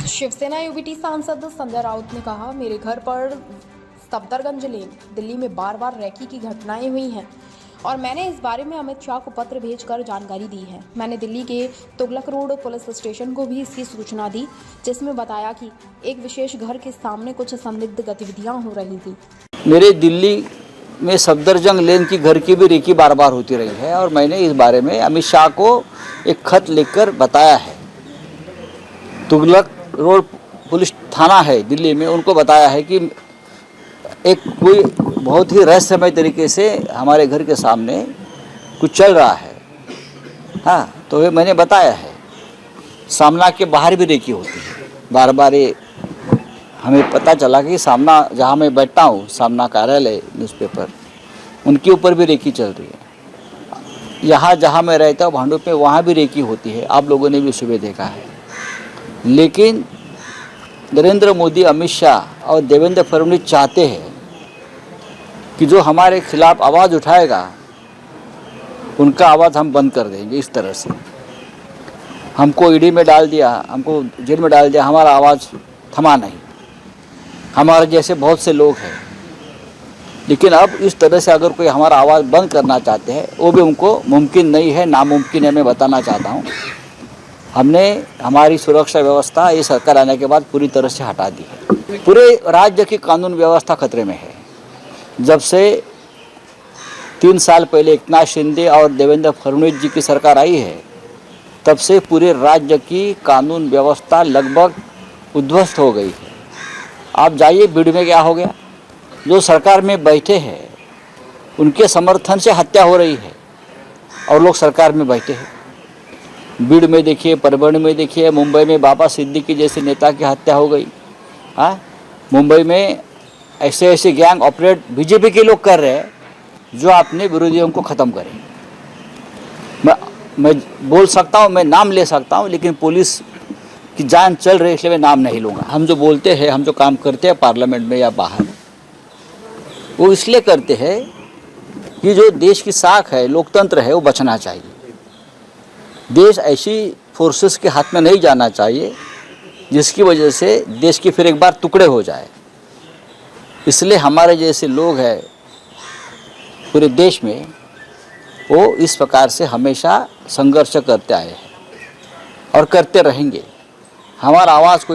Shiv Sena UBT सांसद संजय राउत ने कहा, मेरे घर पर सफदरगंज लेन दिल्ली में बार बार रैकी की घटनाएं हुई हैं और मैंने इस बारे में अमित शाह को पत्र भेजकर जानकारी दी है। मैंने दिल्ली के तुगलक रोड पुलिस स्टेशन को भी इसकी सूचना दी, जिसमें बताया कि एक विशेष घर के सामने कुछ संदिग्ध गतिविधियां हो रही थी। मेरे दिल्ली में सफदरजंग लेन की घर की भी रेकी बार बार होती रही है और मैंने इस बारे में अमित शाह को एक खत लिखकर बताया है। तुगलक रोड पुलिस थाना है दिल्ली में, उनको बताया है कि एक कोई बहुत ही रहस्यमय तरीके से हमारे घर के सामने कुछ चल रहा है। हाँ, तो ये मैंने बताया है। सामना के बाहर भी रेकी होती है बार बार। ये हमें पता चला कि सामना जहाँ मैं बैठता हूँ, सामना कार्यालय न्यूज़पेपर, उनके ऊपर भी रेकी चल रही है। यहाँ जहाँ मैं रहता हूँ भांडुप में, वहाँ भी रेकी होती है। आप लोगों ने भी सुबह देखा है। लेकिन नरेंद्र मोदी, अमित शाह और देवेंद्र फडणवीस चाहते हैं कि जो हमारे खिलाफ आवाज़ उठाएगा उनका आवाज़ हम बंद कर देंगे। इस तरह से हमको ईडी में डाल दिया, हमको जेल में डाल दिया, हमारा आवाज़ थमा नहीं। हमारे जैसे बहुत से लोग हैं, लेकिन अब इस तरह से अगर कोई हमारा आवाज़ बंद करना चाहते हैं, वो भी उनको मुमकिन नहीं है, नामुमकिन है। मैं बताना चाहता हूँ, हमने हमारी सुरक्षा व्यवस्था ये सरकार आने के बाद पूरी तरह से हटा दी है। पूरे राज्य की कानून व्यवस्था खतरे में है। जब से 3 साल पहले एकनाथ शिंदे और देवेंद्र फडणवीस जी की सरकार आई है, तब से पूरे राज्य की कानून व्यवस्था लगभग उद्ध्वस्त हो गई है। आप जाइए भीड़ में क्या हो गया। जो सरकार में बैठे हैं उनके समर्थन से हत्या हो रही है और लोग सरकार में बैठे हैं। भीड़ में देखिए, परभणी में देखिए, मुंबई में बाबा सिद्दीकी जैसे नेता की हत्या हो गई। हाँ, मुंबई में ऐसे ऐसे गैंग ऑपरेट बीजेपी के लोग कर रहे हैं जो अपने विरोधियों को ख़त्म करें। मैं बोल सकता हूँ, मैं नाम ले सकता हूँ, लेकिन पुलिस की जान चल रही है इसलिए मैं नाम नहीं लूँगा। हम जो बोलते हैं, हम जो काम करते हैं पार्लियामेंट में या बाहर, वो इसलिए करते हैं कि जो देश की साख है, लोकतंत्र है, वो बचना चाहिए। देश ऐसी फोर्सेस के हाथ में नहीं जाना चाहिए जिसकी वजह से देश की फिर एक बार टुकड़े हो जाए। इसलिए हमारे जैसे लोग हैं पूरे देश में, वो इस प्रकार से हमेशा संघर्ष करते आए हैं और करते रहेंगे। हमारा आवाज़ कोई